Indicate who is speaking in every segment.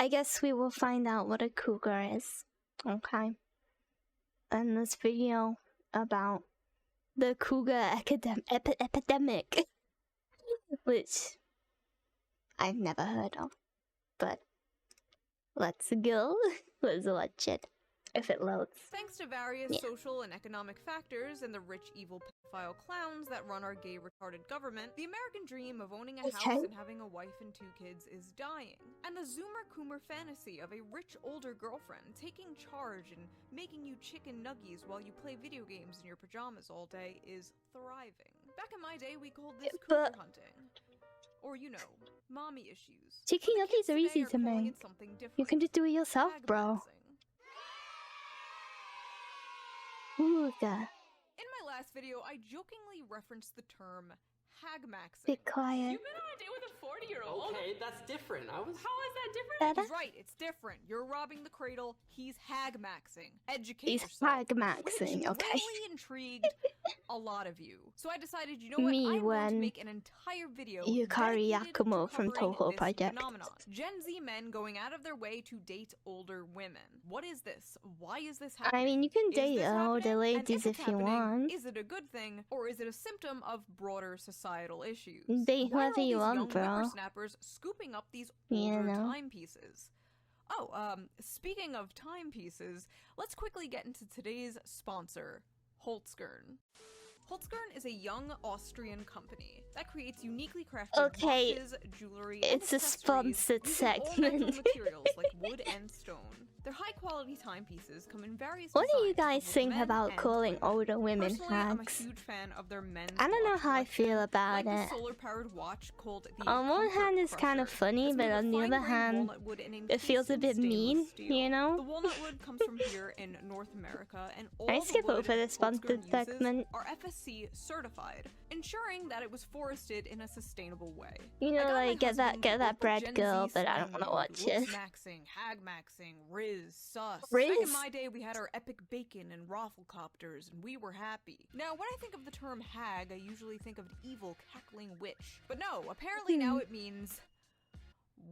Speaker 1: I guess we will find out what a cougar is. Okay. In this video about the Cougar Epidemic, which I've never heard of, but let's go. Let's watch it if it loads.
Speaker 2: Thanks to various social and economic factors and the rich, evil pedophile clowns that run our gay, retarded government, the American dream of owning a house and having a wife and 2 kids is dying. And the Zoomer-Coomer fantasy of a rich, older girlfriend taking charge and making you chicken nuggies while you play video games in your pajamas all day is thriving. Back in my day, we called this cougar hunting. Or, you know, mommy issues.
Speaker 1: Chicken nuggies are easy to make. You can just do it yourself, bro. Cougar.
Speaker 2: In my last video, I jokingly referenced the term hag-maxing.
Speaker 1: Be quiet.
Speaker 3: You've been on a date with a 40-year-old.
Speaker 4: Okay, that's different.
Speaker 3: How is that different?
Speaker 2: He's right, it's different. You're robbing the cradle, he's hag-maxing. Educate
Speaker 1: He's
Speaker 2: yourself.
Speaker 1: hag-maxing, okay.
Speaker 2: Which really intrigued a lot of you. So I decided, you know what, I'm going to make an entire video
Speaker 1: Yukari Yakumo from Toho Project.
Speaker 2: Phenomenon. Gen Z men going out of their way to date older women. What is this? Why is this happening?
Speaker 1: I mean, you can date older ladies if you want.
Speaker 2: Is it a good thing, or is it a symptom of broader societal issues?
Speaker 1: Date whoever you want, bro.
Speaker 2: Snappers scooping up these older timepieces. Oh, speaking of timepieces, let's quickly get into today's sponsor, Holzgern. Holzgern is a young Austrian company that creates uniquely crafted watches, jewelry,
Speaker 1: it's a sponsored segment.
Speaker 2: materials like wood and stone. Their high-quality timepieces come in various
Speaker 1: What do you
Speaker 2: designs
Speaker 1: guys
Speaker 2: for
Speaker 1: think
Speaker 2: men
Speaker 1: about
Speaker 2: and
Speaker 1: calling
Speaker 2: women.
Speaker 1: older women
Speaker 2: Personally, I'm a
Speaker 1: hags?
Speaker 2: huge fan of their men's
Speaker 1: I don't know
Speaker 2: watch
Speaker 1: how I feel
Speaker 2: collection,
Speaker 1: about
Speaker 2: like
Speaker 1: it.
Speaker 2: the solar-powered watch called the
Speaker 1: On one
Speaker 2: Comfort
Speaker 1: hand, it's kind of
Speaker 2: Crusher.
Speaker 1: funny,
Speaker 2: It's
Speaker 1: but
Speaker 2: made of
Speaker 1: on the other
Speaker 2: fine-grained
Speaker 1: hand,
Speaker 2: walnut wood and
Speaker 1: it feels a
Speaker 2: encased in
Speaker 1: bit mean,
Speaker 2: stainless steel.
Speaker 1: you know?
Speaker 2: The walnut wood comes from here in North America, and all
Speaker 1: I
Speaker 2: the
Speaker 1: skip
Speaker 2: wood
Speaker 1: over the sponsored
Speaker 2: Holzgern uses
Speaker 1: segment.
Speaker 2: are FSC certified, ensuring that it was forested in a sustainable way.
Speaker 1: You know, like get that bread
Speaker 2: Gen
Speaker 1: girl,
Speaker 2: Z
Speaker 1: but I don't
Speaker 2: slang
Speaker 1: want to watch it.
Speaker 2: Maxing, hag-maxing, Riz, sus.
Speaker 1: Riz?
Speaker 2: Back in my day, we had our epic bacon and rafflecopters, and we were happy. Now, when I think of the term hag, I usually think of an evil, cackling witch. But no, apparently now it means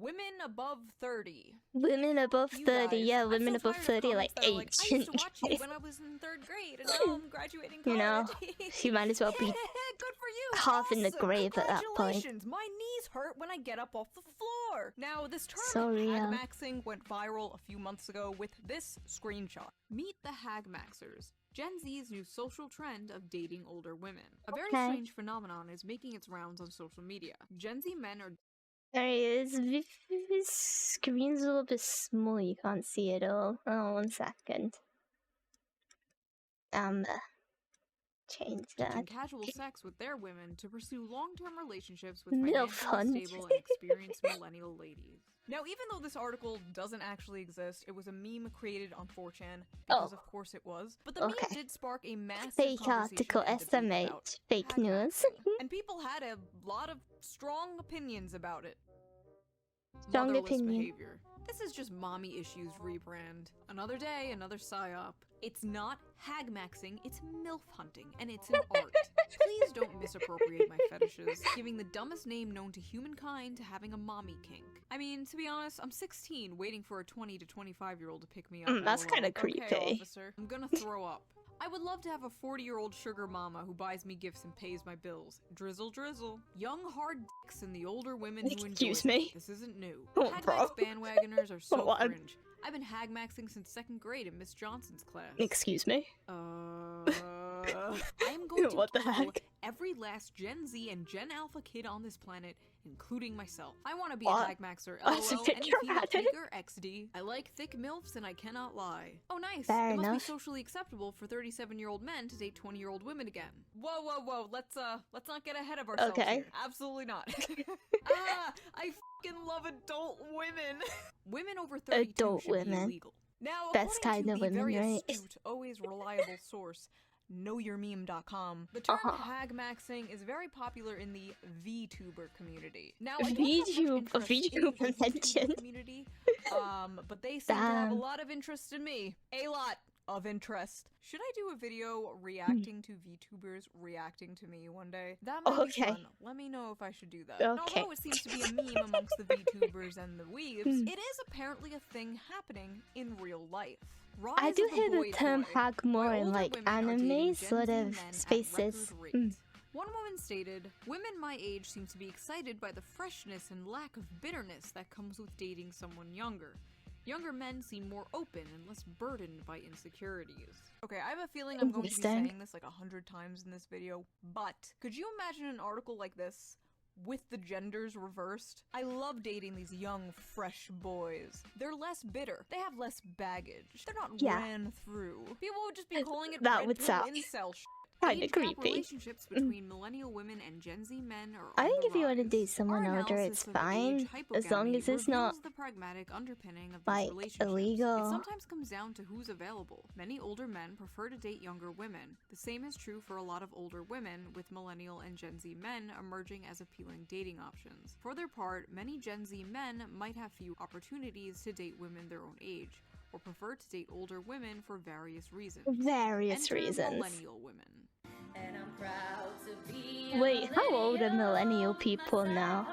Speaker 2: women above 30.
Speaker 1: Women above 30, yeah, women above 30, like
Speaker 2: I used
Speaker 1: ancient.
Speaker 2: to watch you when I was in 3rd grade, and now I'm graduating college.
Speaker 1: You know, she might as well be
Speaker 2: Good for you.
Speaker 1: half in the
Speaker 2: Awesome.
Speaker 1: grave at that point.
Speaker 2: Congratulations. My knees hurt when I get up off the floor. Now, this term
Speaker 1: So real.
Speaker 2: hag-maxing went viral a few months ago with this screenshot. Meet the hag-maxers. Gen Z's new social trend of dating older women. A very strange phenomenon is making its rounds on social media. Gen Z men are
Speaker 1: There he is. His screen's a little bit small, you can't see it all. Oh, 1 second. Change that.
Speaker 2: in casual sex with their women to pursue long-term relationships with
Speaker 1: MILF
Speaker 2: financially
Speaker 1: hunt.
Speaker 2: stable and experienced millennial ladies. Now, even though this article doesn't actually exist, it was a meme created on 4chan, because of course it was, but the meme did spark a massive
Speaker 1: Fake
Speaker 2: conversation
Speaker 1: article
Speaker 2: and debate
Speaker 1: estimate.
Speaker 2: about
Speaker 1: Fake news.
Speaker 2: hag-maxing. And people had a lot of strong opinions about it.
Speaker 1: Strong
Speaker 2: Motherless
Speaker 1: opinion.
Speaker 2: behavior. This is just mommy issues rebrand. Another day, another psyop. It's not hag-maxing, it's MILF hunting, and it's an art. Please don't misappropriate my fetishes, giving the dumbest name known to humankind to having a mommy kink. I mean, to be honest, I'm 16, waiting for a 20 to 25-year-old to pick me up.
Speaker 1: That's
Speaker 2: LOL.
Speaker 1: kind of creepy.
Speaker 2: Okay, officer. I'm gonna throw up. I would love to have a 40-year-old sugar mama who buys me gifts and pays my bills. Drizzle, drizzle. Young hard dicks and the older women who enjoy
Speaker 1: Excuse
Speaker 2: it.
Speaker 1: me?
Speaker 2: This isn't new.
Speaker 1: Oh,
Speaker 2: Hag-max bandwagoners are so
Speaker 1: What?
Speaker 2: cringe. I've been hag-maxing since 2nd grade in Miss Johnson's class.
Speaker 1: Excuse me?
Speaker 2: I'm going to
Speaker 1: What the
Speaker 2: kill
Speaker 1: heck?
Speaker 2: every last Gen Z and Gen Alpha kid on this planet, including myself. I want to be
Speaker 1: What?
Speaker 2: a hag-maxer.
Speaker 1: That's a
Speaker 2: LOL,
Speaker 1: bit
Speaker 2: any female
Speaker 1: dramatic.
Speaker 2: Cougar XD. I like thick MILFs and I cannot lie. Oh nice,
Speaker 1: Fair
Speaker 2: it must
Speaker 1: enough.
Speaker 2: be socially acceptable for 37-year-old men to date 20-year-old women again. Whoa, whoa, whoa, let's not get ahead of ourselves
Speaker 1: Okay.
Speaker 2: here. Absolutely not. I f***ing love adult women. Women over 32
Speaker 1: Adult
Speaker 2: should
Speaker 1: women.
Speaker 2: be illegal. Now,
Speaker 1: Best
Speaker 2: according
Speaker 1: kind
Speaker 2: to
Speaker 1: of
Speaker 2: the
Speaker 1: women,
Speaker 2: very
Speaker 1: right?
Speaker 2: astute, always reliable source, knowyourmeme.com, the term hag-maxing is very popular in the VTuber community. Now, I don't have much interest in the
Speaker 1: VTuber mention.
Speaker 2: community, but they seem to have a lot of interest in me. A lot. of interest. Should I do a video reacting to VTubers reacting to me one day? That might be fun. Let me know if I should do that.
Speaker 1: Okay.
Speaker 2: Although it seems to be a meme amongst the VTubers and the weebs, it is apparently a thing happening in real life. Rise
Speaker 1: I do
Speaker 2: of the
Speaker 1: hear the
Speaker 2: boy
Speaker 1: term
Speaker 2: toy,
Speaker 1: hag more
Speaker 2: where
Speaker 1: in
Speaker 2: older
Speaker 1: like
Speaker 2: women are
Speaker 1: anime
Speaker 2: dating
Speaker 1: sort
Speaker 2: Gen Z
Speaker 1: of
Speaker 2: men at
Speaker 1: spaces.
Speaker 2: record rate. One woman stated, "Women my age seem to be excited by the freshness and lack of bitterness that comes with dating someone younger. Younger men seem more open and less burdened by insecurities." Okay, I have a feeling I'm going to be saying this like 100 times in this video, but could you imagine an article like this with the genders reversed? I love dating these young, fresh boys. They're less bitter. They have less baggage. They're not ran through. People would just be calling it red pill incel shit.
Speaker 1: Kinda creepy.
Speaker 2: Relationships between millennial women and Gen Z men are
Speaker 1: I think if you want to
Speaker 2: rise.
Speaker 1: date someone
Speaker 2: Our
Speaker 1: older, it's
Speaker 2: analysis of
Speaker 1: fine,
Speaker 2: age
Speaker 1: as long as it's not
Speaker 2: reveals the pragmatic underpinning of these
Speaker 1: like
Speaker 2: relationships.
Speaker 1: illegal.
Speaker 2: It sometimes comes down to who's available. Many older men prefer to date younger women. The same is true for a lot of older women, with millennial and Gen Z men emerging as appealing dating options. For their part, many Gen Z men might have few opportunities to date women their own age, or prefer to date older women for various reasons. Enter millennial women.
Speaker 4: And I'm proud to be
Speaker 1: Wait, how old are millennial people now?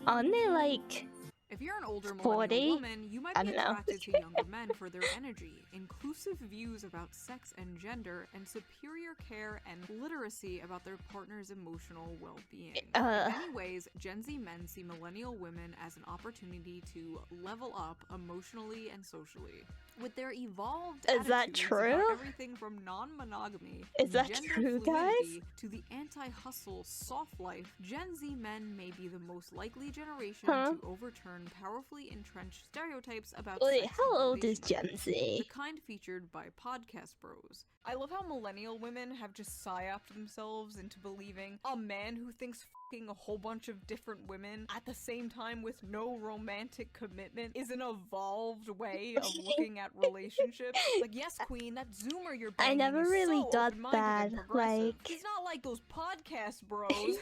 Speaker 1: Aren't they like
Speaker 2: If you're an older
Speaker 1: 40?
Speaker 2: millennial woman, you might
Speaker 1: I
Speaker 2: be
Speaker 1: don't know.
Speaker 2: attracted to younger men for their energy, inclusive views about sex and gender, and superior care and literacy about their partner's emotional well-being. In many ways, Gen Z men see millennial women as an opportunity to level up emotionally and socially. With their evolved
Speaker 1: Is that
Speaker 2: attitudes
Speaker 1: true?
Speaker 2: about everything from non-monogamy
Speaker 1: Is that
Speaker 2: gender
Speaker 1: true, guys?
Speaker 2: fluidity to the anti-hustle soft life, Gen Z men may be the most likely generation to overturn powerfully entrenched stereotypes about
Speaker 1: Wait,
Speaker 2: sex
Speaker 1: how
Speaker 2: and
Speaker 1: old is Gen
Speaker 2: relationships,
Speaker 1: Z?
Speaker 2: the kind featured by podcast bros. I love how millennial women have just psyoped themselves into believing a man who thinks fucking a whole bunch of different women at the same time with no romantic commitment is an evolved way of looking at relationships. Like, yes, queen, that zoomer you're banging
Speaker 1: I never
Speaker 2: is
Speaker 1: really
Speaker 2: so
Speaker 1: got
Speaker 2: open-minded
Speaker 1: that,
Speaker 2: and progressive.
Speaker 1: like...
Speaker 2: He's not like those podcast bros.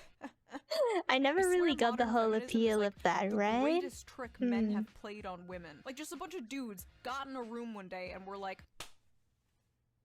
Speaker 1: I never
Speaker 2: swear
Speaker 1: really got the
Speaker 2: modern
Speaker 1: whole
Speaker 2: feminism is,
Speaker 1: appeal
Speaker 2: like,
Speaker 1: of that,
Speaker 2: the
Speaker 1: right?
Speaker 2: greatest trick men have played on women. Like, just a bunch of dudes got in a room one day and were like,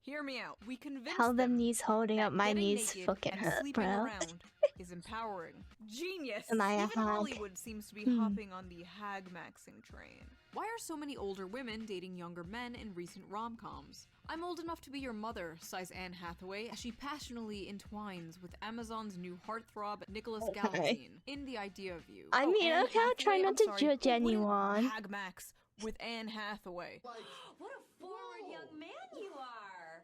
Speaker 2: hear me out. We convinced
Speaker 1: How them
Speaker 2: them
Speaker 1: knees holding
Speaker 2: that
Speaker 1: up my
Speaker 2: getting
Speaker 1: knees
Speaker 2: naked
Speaker 1: fucking
Speaker 2: and
Speaker 1: hurt,
Speaker 2: sleeping
Speaker 1: bro.
Speaker 2: around is empowering. Genius!
Speaker 1: Am I a
Speaker 2: Even
Speaker 1: hag?
Speaker 2: Hollywood seems to be hopping on the hag-maxing train. Why are so many older women dating younger men in recent rom-coms? I'm old enough to be your mother, sighs Anne Hathaway as she passionately entwines with Amazon's new heartthrob Nicholas Galitzine in The Idea of You.
Speaker 1: I mean,
Speaker 2: Anne
Speaker 1: okay, I'll try
Speaker 2: Hathaway,
Speaker 1: not
Speaker 2: I'm
Speaker 1: to
Speaker 2: sorry,
Speaker 1: judge
Speaker 2: who wouldn't
Speaker 1: anyone.
Speaker 2: Hag Max with Anne Hathaway.
Speaker 4: What a forward young man you are!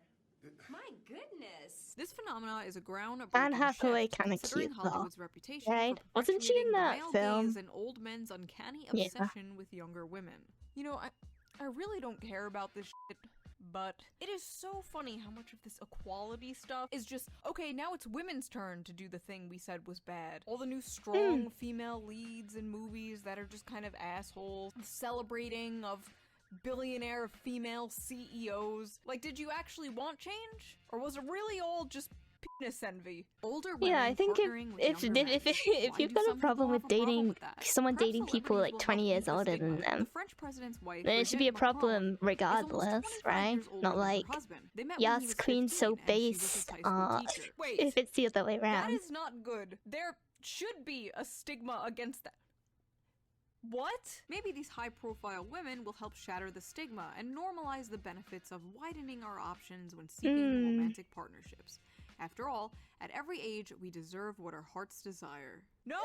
Speaker 4: My goodness!
Speaker 2: This phenomena is a groundbreaking
Speaker 1: Anne Hathaway
Speaker 2: shift,
Speaker 1: kinda
Speaker 2: considering
Speaker 1: cute, though,
Speaker 2: Hollywood's reputation
Speaker 1: right?
Speaker 2: for
Speaker 1: Wasn't she in
Speaker 2: perpetuating the
Speaker 1: that
Speaker 2: male
Speaker 1: film?
Speaker 2: gaze and old men's uncanny
Speaker 1: Yeah.
Speaker 2: obsession with younger women. You know, I really don't care about this shit, but it is so funny how much of this equality stuff is just, okay, now it's women's turn to do the thing we said was bad. All the new strong female leads in movies that are just kind of assholes, celebrating of billionaire female CEOs. Like, did you actually want change? Or was it really all just penis envy? Older women
Speaker 1: Yeah, I think
Speaker 2: partnering with
Speaker 1: if
Speaker 2: younger men.
Speaker 1: if
Speaker 2: Why
Speaker 1: you've
Speaker 2: do
Speaker 1: got
Speaker 2: some
Speaker 1: a problem
Speaker 2: people
Speaker 1: with
Speaker 2: have a problem
Speaker 1: dating
Speaker 2: with that?
Speaker 1: someone
Speaker 2: Perhaps
Speaker 1: dating people
Speaker 2: celebrities
Speaker 1: like
Speaker 2: will
Speaker 1: 20
Speaker 2: help
Speaker 1: years
Speaker 2: ease the
Speaker 1: older
Speaker 2: stigma.
Speaker 1: than them,
Speaker 2: The French president's wife,
Speaker 1: then it should be a
Speaker 2: Brigitte Macron,
Speaker 1: problem
Speaker 2: is almost
Speaker 1: regardless,
Speaker 2: 25
Speaker 1: right?
Speaker 2: years older
Speaker 1: Not
Speaker 2: than her
Speaker 1: like,
Speaker 2: husband. They met when he
Speaker 1: yes,
Speaker 2: was
Speaker 1: queen
Speaker 2: 15
Speaker 1: so
Speaker 2: and she was his
Speaker 1: based,
Speaker 2: high school teacher. Wait,
Speaker 1: if it's the other way
Speaker 2: that
Speaker 1: around.
Speaker 2: is not good. There should be a stigma against that. What? Maybe these high-profile women will help shatter the stigma and normalize the benefits of widening our options when seeking romantic partnerships. After all, at every age, we deserve what our hearts desire. No,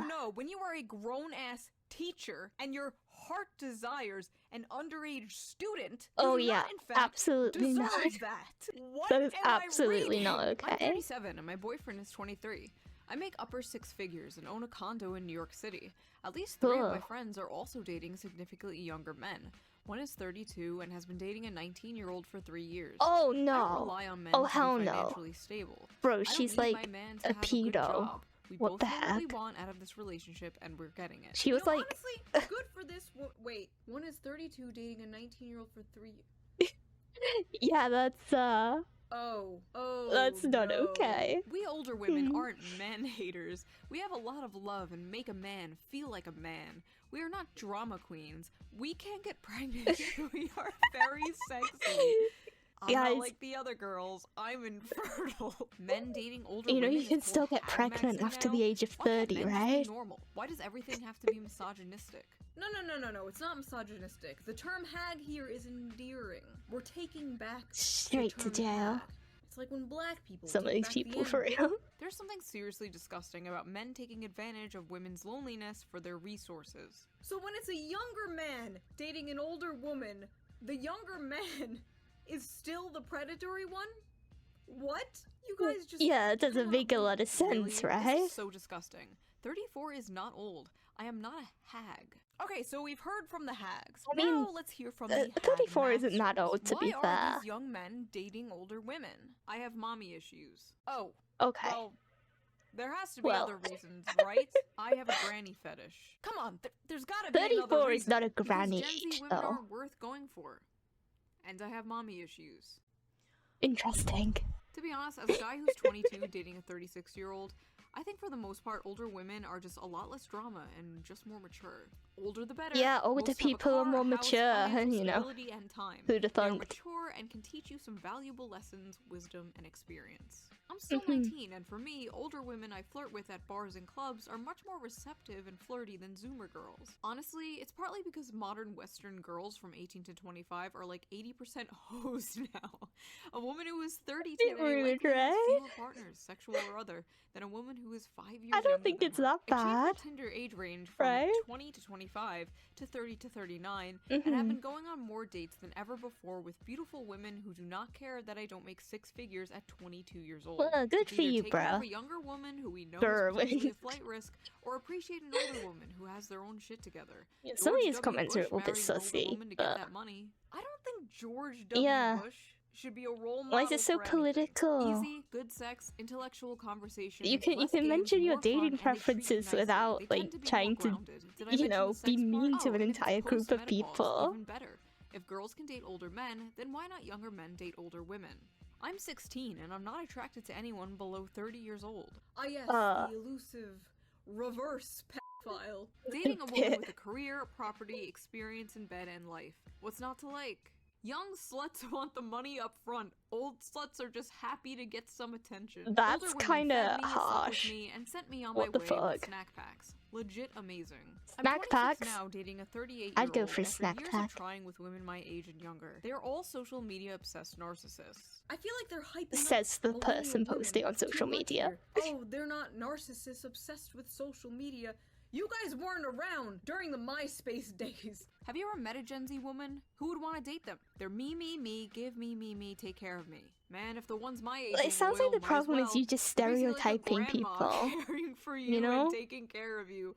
Speaker 2: no. When you are a grown-ass teacher and your heart desires an underage student,
Speaker 1: Oh
Speaker 2: you do
Speaker 1: yeah,
Speaker 2: not, in fact,
Speaker 1: absolutely
Speaker 2: deserve
Speaker 1: not.
Speaker 2: that. What
Speaker 1: That is
Speaker 2: am I
Speaker 1: absolutely not
Speaker 2: reading? I'm
Speaker 1: okay.
Speaker 2: 37 and my boyfriend is 23. I make upper six figures and own a condo in New York City. At least 3 of my friends are also dating significantly younger men. One is 32 and has been dating a 19-year-old for 3 years.
Speaker 1: Oh
Speaker 2: I don't
Speaker 1: no.
Speaker 2: rely on men
Speaker 1: Oh
Speaker 2: to
Speaker 1: hell
Speaker 2: be
Speaker 1: no.
Speaker 2: financially stable.
Speaker 1: Bro,
Speaker 2: I don't
Speaker 1: she's
Speaker 2: need
Speaker 1: like
Speaker 2: my man to
Speaker 1: a
Speaker 2: have a good
Speaker 1: pedo.
Speaker 2: job. We
Speaker 1: What
Speaker 2: both
Speaker 1: the
Speaker 2: know what we
Speaker 1: heck?
Speaker 2: want out of this relationship and we're getting it.
Speaker 1: She
Speaker 2: You
Speaker 1: was
Speaker 2: know,
Speaker 1: like-
Speaker 2: honestly, good for this. Wait, one is 32 dating a 19-year-old for 3 years.
Speaker 1: Yeah, that's
Speaker 2: Oh,
Speaker 1: that's not
Speaker 2: no.
Speaker 1: okay.
Speaker 2: We older women aren't man haters. We have a lot of love and make a man feel like a man. We are not drama queens. We can't get pregnant. We are very sexy. I'm not like the other girls. I'm infertile. Men dating older
Speaker 1: you know,
Speaker 2: women
Speaker 1: you can
Speaker 2: is
Speaker 1: still
Speaker 2: called
Speaker 1: get pregnant
Speaker 2: hag
Speaker 1: after
Speaker 2: maxing
Speaker 1: the
Speaker 2: now?
Speaker 1: age of
Speaker 2: Why can't
Speaker 1: 30,
Speaker 2: men just
Speaker 1: right?
Speaker 2: be normal? Why does everything have to be misogynistic? No, it's not misogynistic. The term hag here is endearing. We're taking back
Speaker 1: Straight
Speaker 2: the
Speaker 1: to
Speaker 2: term
Speaker 1: jail.
Speaker 2: hag. It's like when black people
Speaker 1: Some of
Speaker 2: take
Speaker 1: these
Speaker 2: back
Speaker 1: people,
Speaker 2: the
Speaker 1: for
Speaker 2: N-word.
Speaker 1: real.
Speaker 2: There's something seriously disgusting about men taking advantage of women's loneliness for their resources. So when it's a younger man dating an older woman, the younger man is still the predatory one? What? You guys just—
Speaker 1: Yeah, it doesn't
Speaker 2: come
Speaker 1: make a
Speaker 2: on.
Speaker 1: lot of sense,
Speaker 2: Really?
Speaker 1: right?
Speaker 2: This is so disgusting. 34 is not old. I am not a hag. Okay, so we've heard from the hags.
Speaker 1: I mean,
Speaker 2: now let's hear from the hag
Speaker 1: 34 isn't that
Speaker 2: masters.
Speaker 1: old, to be
Speaker 2: Why
Speaker 1: fair.
Speaker 2: are these young men dating older women? I have mommy issues. Oh,
Speaker 1: Okay.
Speaker 2: well, there has to be other reasons, right? I have a granny fetish. Come on, there's gotta be another
Speaker 1: 34
Speaker 2: reason.
Speaker 1: is not a granny
Speaker 2: Because Gen Z
Speaker 1: age,
Speaker 2: women
Speaker 1: though.
Speaker 2: aren't worth going for. And I have mommy issues.
Speaker 1: Interesting.
Speaker 2: To be honest, as a guy who's 22 dating a 36-year-old, I think for the most part, older women are just a lot less drama and just more mature. Older the better.
Speaker 1: Yeah, older
Speaker 2: Most have a
Speaker 1: people are
Speaker 2: car,
Speaker 1: more
Speaker 2: house,
Speaker 1: mature,
Speaker 2: financial
Speaker 1: you know.
Speaker 2: stability, and time.
Speaker 1: Who'd have
Speaker 2: They are
Speaker 1: thunk?
Speaker 2: mature and can teach you some valuable lessons, wisdom, and experience. I'm still 19, and for me, older women I flirt with at bars and clubs are much more receptive and flirty than Zoomer girls. Honestly, it's partly because modern Western girls from 18 to 25 are like 80% hoes now. A woman who is 30 today likely has fewer partners, sexual or other, than a woman who is 5 years
Speaker 1: I don't think
Speaker 2: than
Speaker 1: it's
Speaker 2: her.
Speaker 1: that
Speaker 2: I changed my
Speaker 1: bad.
Speaker 2: Tinder age range from
Speaker 1: Right?
Speaker 2: 20 to 25 to 30 to 39, and have been going on more dates than ever before with beautiful women who do not care that I don't make 6 figures at 22 years old.
Speaker 1: Well, good for you,
Speaker 2: Take care
Speaker 1: bro.
Speaker 2: of a younger woman who we know
Speaker 1: Sure,
Speaker 2: is potentially a flight risk, or appreciate an older woman who has their own shit together.
Speaker 1: Yeah, some of
Speaker 2: George
Speaker 1: these
Speaker 2: W.
Speaker 1: comments are a
Speaker 2: Bush
Speaker 1: little bit
Speaker 2: married an older
Speaker 1: sussy,
Speaker 2: woman to
Speaker 1: but
Speaker 2: get that money. I don't think George W.
Speaker 1: yeah.
Speaker 2: Bush should be a role model.
Speaker 1: Why is it so
Speaker 2: for anything.
Speaker 1: political?
Speaker 2: Easy, good sex, intellectual conversation.
Speaker 1: You can mention your dating preferences without like trying to, you know, be mean to an entire group of people.
Speaker 2: Even better. If girls can date older men, then why not younger men date older women? I'm 16 and I'm not attracted to anyone below 30 years old. Ah yes, the elusive reverse pedophile. Dating a woman with a career, property, experience in bed and life. What's not to like? Young sluts want the money up front. Old sluts are just happy to get some attention.
Speaker 1: That's kind of harsh.
Speaker 2: Me and sent me on
Speaker 1: What
Speaker 2: my
Speaker 1: the
Speaker 2: way
Speaker 1: fuck?
Speaker 2: with snack packs. Legit amazing.
Speaker 1: Snack
Speaker 2: I'm 26
Speaker 1: packs?
Speaker 2: now, dating a 38-year-old.
Speaker 1: I'd go for
Speaker 2: after
Speaker 1: snack
Speaker 2: years
Speaker 1: pack.
Speaker 2: of trying with women my age and younger. They are all social media obsessed narcissists. I feel like they're hyping
Speaker 1: Says the
Speaker 2: up
Speaker 1: person
Speaker 2: millennial
Speaker 1: posting
Speaker 2: women
Speaker 1: on social
Speaker 2: too much
Speaker 1: media.
Speaker 2: here. Oh, they're not narcissists obsessed with social media. You guys weren't around during the MySpace days. Have you ever met a Gen Z woman? Who would want to date them? They're me, give me, take care of me. Man, if the one's my age,
Speaker 1: It sounds like the problem is you just stereotyping people.
Speaker 2: Caring for you,
Speaker 1: You know?
Speaker 2: and taking care of you.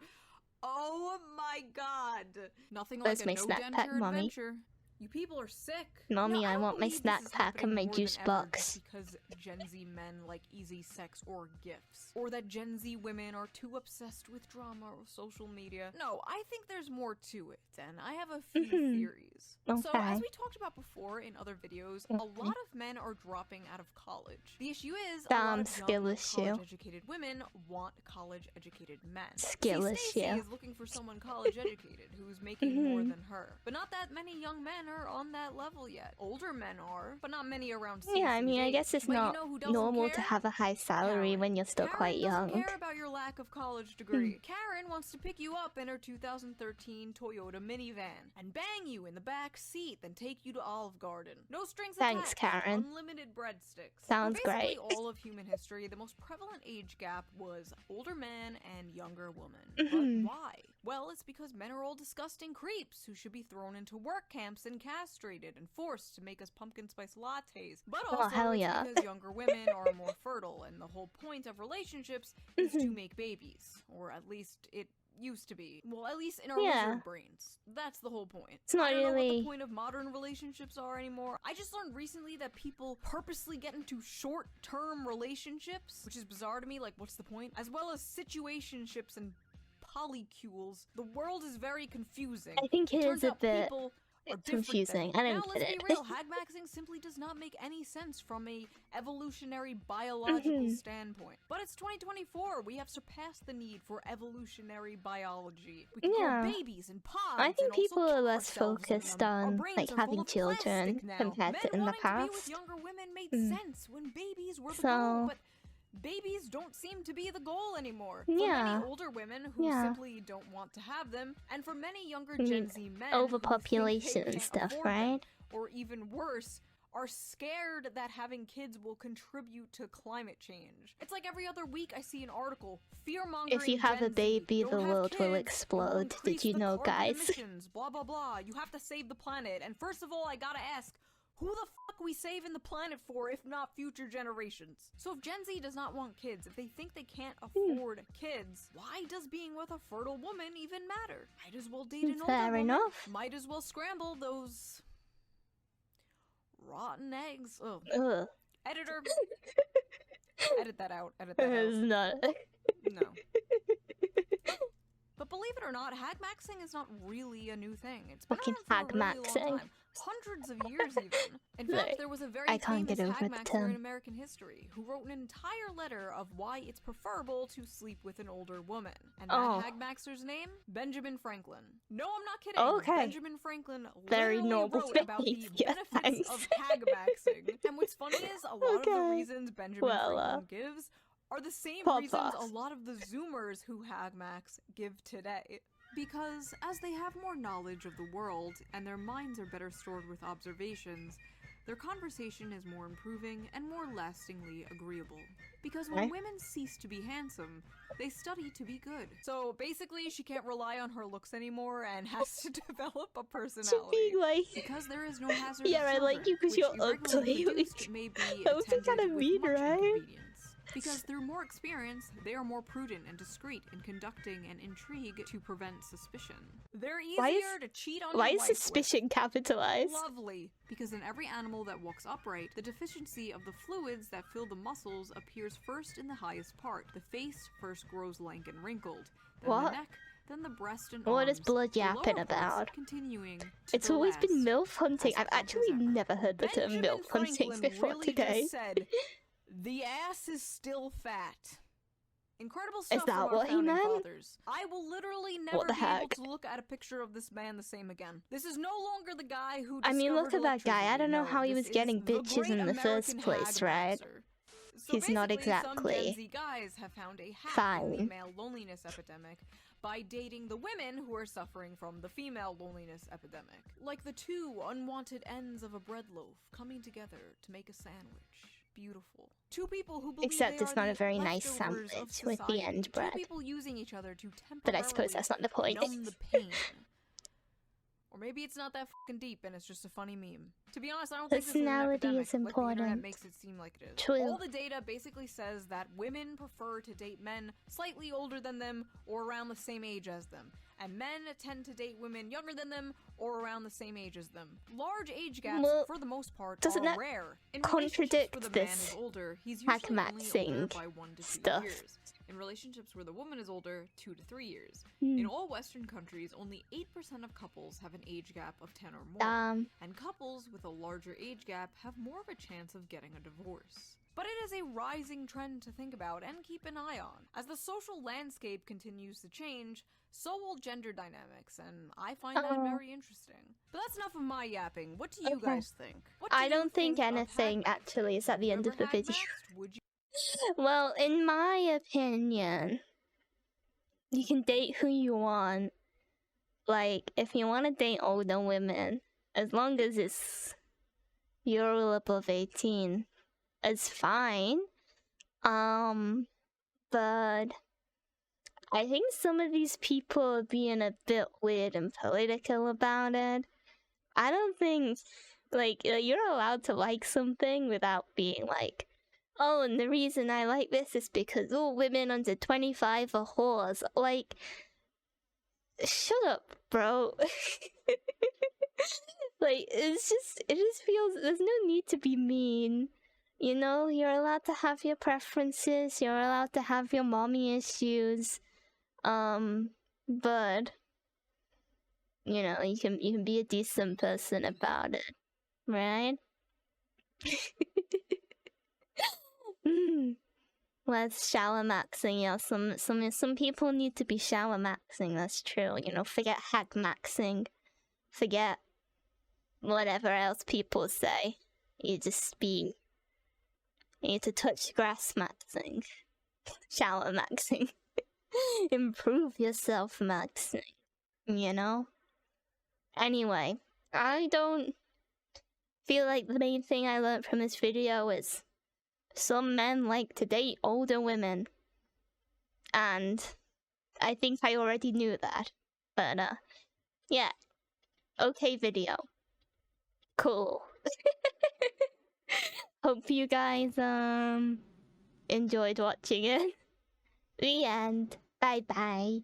Speaker 2: Oh my god. Nothing
Speaker 1: Where's
Speaker 2: like
Speaker 1: my
Speaker 2: a
Speaker 1: snack
Speaker 2: no-denter
Speaker 1: pack, mommy?
Speaker 2: adventure. You people are sick.
Speaker 1: Mommy,
Speaker 2: Now,
Speaker 1: I
Speaker 2: don't
Speaker 1: want my
Speaker 2: believe this
Speaker 1: snack
Speaker 2: is
Speaker 1: pack and my
Speaker 2: happening more
Speaker 1: juice
Speaker 2: than ever
Speaker 1: box.
Speaker 2: just because Gen Z men like easy sex or gifts. Or that Gen Z women are too obsessed with drama or social media. No, I think there's more to it, and I have a few theories. So,
Speaker 1: Okay.
Speaker 2: as we talked about before in other videos, a lot of men are dropping out of college. The issue is a lot of
Speaker 1: Skill
Speaker 2: young,
Speaker 1: issue.
Speaker 2: college-educated women want college-educated men.
Speaker 1: Skill
Speaker 2: See,
Speaker 1: issue.
Speaker 2: Stacey is looking for someone college-educated who's making more than her. But not that many young men are on that level yet. Older men are, but not many around Stacey's
Speaker 1: Yeah, I mean, I
Speaker 2: age.
Speaker 1: guess it's
Speaker 2: But
Speaker 1: not
Speaker 2: you know who doesn't
Speaker 1: normal to
Speaker 2: care?
Speaker 1: have a high salary
Speaker 2: Karen.
Speaker 1: when you're still
Speaker 2: Karen
Speaker 1: quite
Speaker 2: doesn't
Speaker 1: young.
Speaker 2: care about your lack of college degree. Karen wants to pick you up in her 2013 Toyota minivan and bang you in the back seat, then take you to Olive Garden. No strings
Speaker 1: Thanks,
Speaker 2: attached.
Speaker 1: Karen.
Speaker 2: Unlimited breadsticks.
Speaker 1: Sounds
Speaker 2: For basically
Speaker 1: great.
Speaker 2: all of human history, the most prevalent age gap was older man and younger woman.
Speaker 1: Mhm.
Speaker 2: But why? Well, it's because men are all disgusting creeps who should be thrown into work camps and castrated and forced to make us pumpkin spice lattes. But
Speaker 1: Oh,
Speaker 2: also
Speaker 1: hell
Speaker 2: it's
Speaker 1: yeah.
Speaker 2: because younger women are more fertile, and the whole point of relationships is to make babies. Or at least it used to be. Well, at least in our
Speaker 1: Yeah.
Speaker 2: lizard brains. That's the whole point.
Speaker 1: It's not
Speaker 2: I don't know what
Speaker 1: really-
Speaker 2: the point of modern relationships are anymore. I just learned recently that people purposely get into short-term relationships, which is bizarre to me. Like, what's the point? As well as situationships and polycules. The world is very confusing.
Speaker 1: I think it
Speaker 2: turns
Speaker 1: is a
Speaker 2: out
Speaker 1: bit.
Speaker 2: people are
Speaker 1: It's
Speaker 2: different
Speaker 1: confusing.
Speaker 2: thing.
Speaker 1: I
Speaker 2: Now,
Speaker 1: don't
Speaker 2: let's
Speaker 1: get
Speaker 2: be
Speaker 1: it.
Speaker 2: real, hag maxing simply does not make any sense from a evolutionary biological standpoint. But it's 2024. We have surpassed the need for evolutionary biology. We can grow babies and pods.
Speaker 1: I think
Speaker 2: and
Speaker 1: people
Speaker 2: also
Speaker 1: are
Speaker 2: kill
Speaker 1: less
Speaker 2: ourselves in
Speaker 1: focused
Speaker 2: them. Our
Speaker 1: on
Speaker 2: brains
Speaker 1: like
Speaker 2: are full
Speaker 1: having
Speaker 2: of
Speaker 1: children
Speaker 2: plastic now.
Speaker 1: compared
Speaker 2: Men
Speaker 1: to in the
Speaker 2: wanting to be with
Speaker 1: past.
Speaker 2: younger women made
Speaker 1: Mm.
Speaker 2: sense when babies were the
Speaker 1: So-
Speaker 2: goal, but babies don't seem to be the goal anymore. For
Speaker 1: Yeah.
Speaker 2: many older women who
Speaker 1: Yeah.
Speaker 2: simply don't want to have them, and for many younger
Speaker 1: I mean,
Speaker 2: Gen Z men who
Speaker 1: overpopulation
Speaker 2: think they
Speaker 1: and
Speaker 2: can't
Speaker 1: stuff,
Speaker 2: afford them,
Speaker 1: right?
Speaker 2: or even worse, are scared that having kids will contribute to climate change. It's like every other week I see an article, fear-mongering
Speaker 1: If you have
Speaker 2: Gen
Speaker 1: a baby,
Speaker 2: Z, don't
Speaker 1: the
Speaker 2: have
Speaker 1: world will
Speaker 2: kids, it
Speaker 1: explode. Did
Speaker 2: increase
Speaker 1: you
Speaker 2: the
Speaker 1: know,
Speaker 2: carbon
Speaker 1: guys?
Speaker 2: emissions, blah blah blah. You have to save the planet. And first of all, I gotta ask, who the fuck we saving the planet for if not future generations? So if Gen Z does not want kids, if they think they can't afford kids, why does being with a fertile woman even matter? Might as well date an older
Speaker 1: Fair
Speaker 2: woman.
Speaker 1: enough.
Speaker 2: Might as well scramble those rotten eggs. Ugh.
Speaker 1: Ugh.
Speaker 2: Editor. Edit that out. Edit that
Speaker 1: It's
Speaker 2: out.
Speaker 1: not.
Speaker 2: No. But believe it or not, hag maxing is not really a new thing. It's been
Speaker 1: Fucking
Speaker 2: around for a
Speaker 1: hag
Speaker 2: really
Speaker 1: maxing.
Speaker 2: long time. Hundreds of years even. In fact,
Speaker 1: Like,
Speaker 2: there was a very
Speaker 1: I can't
Speaker 2: famous
Speaker 1: get over
Speaker 2: hag
Speaker 1: the
Speaker 2: maxer
Speaker 1: term.
Speaker 2: in American history who wrote an entire letter of why it's preferable to sleep with an older woman. And that
Speaker 1: Oh.
Speaker 2: hag maxer's name? Benjamin Franklin. No, I'm not kidding.
Speaker 1: Okay.
Speaker 2: Benjamin Franklin
Speaker 1: Very
Speaker 2: literally
Speaker 1: noble
Speaker 2: wrote about the
Speaker 1: behavior,
Speaker 2: benefits
Speaker 1: thanks.
Speaker 2: of hag maxing. And what's funny is a lot of the
Speaker 1: Okay.
Speaker 2: reasons Benjamin
Speaker 1: Well,
Speaker 2: Franklin gives are the same
Speaker 1: pop
Speaker 2: reasons a
Speaker 1: off.
Speaker 2: lot of the Zoomers who hag max give today. Because as they have more knowledge of the world and their minds are better stored with observations, their conversation is more improving and more lastingly agreeable. Because when
Speaker 1: Right.
Speaker 2: women cease to be handsome, they study to be good. So basically, she can't rely on her looks anymore and has to develop a
Speaker 1: To
Speaker 2: personality.
Speaker 1: be like,
Speaker 2: Because there is no hazard of
Speaker 1: yeah, I like
Speaker 2: children,
Speaker 1: you because
Speaker 2: which
Speaker 1: you're
Speaker 2: irregularly
Speaker 1: ugly.
Speaker 2: produced
Speaker 1: Like,
Speaker 2: may be
Speaker 1: that would be
Speaker 2: attended
Speaker 1: kinda
Speaker 2: with
Speaker 1: mean,
Speaker 2: much
Speaker 1: right?
Speaker 2: inconvenience. Because through more experience, they are more prudent and discreet in conducting an intrigue to prevent suspicion. They're
Speaker 1: Why
Speaker 2: easier
Speaker 1: is-
Speaker 2: to cheat on
Speaker 1: why
Speaker 2: your
Speaker 1: is
Speaker 2: wife with.
Speaker 1: suspicion capitalized?
Speaker 2: Lovely. Because in every animal that walks upright, the deficiency of the fluids that fill the muscles appears first in the highest part. The face first grows lank and wrinkled, then
Speaker 1: What?
Speaker 2: the neck, then the breast and
Speaker 1: What is
Speaker 2: arms,
Speaker 1: blood
Speaker 2: the
Speaker 1: yapping
Speaker 2: lower parts
Speaker 1: about?
Speaker 2: continuing to
Speaker 1: It's
Speaker 2: the
Speaker 1: always been
Speaker 2: last.
Speaker 1: MILF hunting.
Speaker 2: as
Speaker 1: I've
Speaker 2: plump
Speaker 1: actually
Speaker 2: as ever.
Speaker 1: never heard the term
Speaker 2: Benjamin
Speaker 1: MILF hunting
Speaker 2: Franklin
Speaker 1: before
Speaker 2: really
Speaker 1: today.
Speaker 2: just said, "The ass is still fat." Incredible stuff
Speaker 1: that
Speaker 2: from our
Speaker 1: what he
Speaker 2: founding
Speaker 1: meant?
Speaker 2: fathers. I will literally never
Speaker 1: the
Speaker 2: be able
Speaker 1: heck?
Speaker 2: to look at a picture of this man the same again. This is no longer the guy who
Speaker 1: I mean, look
Speaker 2: discovered
Speaker 1: at that guy. I
Speaker 2: electricity.
Speaker 1: don't know
Speaker 2: No,
Speaker 1: how he
Speaker 2: this
Speaker 1: was getting
Speaker 2: is the
Speaker 1: bitches
Speaker 2: great
Speaker 1: in the first
Speaker 2: American
Speaker 1: place,
Speaker 2: hag
Speaker 1: right?
Speaker 2: maxer. So
Speaker 1: He's not
Speaker 2: basically, some
Speaker 1: exactly
Speaker 2: Gen Z guys have found a hack in the
Speaker 1: fine.
Speaker 2: male loneliness epidemic by dating the women who are suffering from the female loneliness epidemic. Like the two unwanted ends of a bread loaf coming together to make a sandwich. Beautiful. Two people who believe
Speaker 1: Except
Speaker 2: they
Speaker 1: it's
Speaker 2: are
Speaker 1: not
Speaker 2: the
Speaker 1: a very nice
Speaker 2: leftovers of
Speaker 1: sandwich with the
Speaker 2: society.
Speaker 1: end bread.
Speaker 2: Two people using each other to
Speaker 1: But I suppose that's not the point.
Speaker 2: numb the pain. Or maybe it's not that fucking deep and it's just a funny meme. To be honest, I don't think this is an
Speaker 1: Personality
Speaker 2: epidemic,
Speaker 1: is
Speaker 2: like the internet
Speaker 1: important.
Speaker 2: makes it seem like it is.
Speaker 1: True.
Speaker 2: All the data basically says that women prefer to date men slightly older than them or around the same age as them. And men tend to date women younger than them or around the same age as them. Large age gaps,
Speaker 1: Well,
Speaker 2: for the most part,
Speaker 1: doesn't
Speaker 2: are
Speaker 1: that
Speaker 2: rare. In
Speaker 1: contradict
Speaker 2: relationships where the man
Speaker 1: this
Speaker 2: is older, he's
Speaker 1: hag
Speaker 2: usually only older
Speaker 1: maxing
Speaker 2: by 1 to 2
Speaker 1: stuff?
Speaker 2: years. In relationships where the woman is older, 2 to 3 years.
Speaker 1: Hmm.
Speaker 2: In all Western countries, only 8% of couples have an age gap of 10 or more. And couples with a larger age gap have more of a chance of getting a divorce. But it is a rising trend to think about and keep an eye on. As the social landscape continues to change, so will gender dynamics, and I find that very interesting. But that's enough of my yapping. What do you guys think? What do
Speaker 1: I
Speaker 2: you
Speaker 1: don't think
Speaker 2: of
Speaker 1: anything
Speaker 2: hag
Speaker 1: actually is
Speaker 2: maxing?
Speaker 1: at the end
Speaker 2: Ever
Speaker 1: of the
Speaker 2: hag
Speaker 1: video.
Speaker 2: maxed? Would you?
Speaker 1: Well, in my opinion, you can date who you want. Like, if you want to date older women, as long as you're all above 18, it's fine. But I think some of these people are being a bit weird and political about it. I don't think, like, you're allowed to like something without being like, oh, and the reason I like this is because all women under 25 are whores. Like, shut up, bro. Like, it just feels, there's no need to be mean. You know, you're allowed to have your preferences, you're allowed to have your mommy issues. But you know, you can be a decent person about it, right? Let's shower maxing, yeah. Some people need to be shower maxing. That's true. You know, forget hag maxing, forget whatever else people say. You need to touch grass maxing, shower maxing, improve yourself maxing. You know. Anyway, I don't feel like the main thing I learned from this video is some men like to date older women. And I think I already knew that. But, yeah. Okay video. Cool. Hope you guys, enjoyed watching it. The end. Bye bye.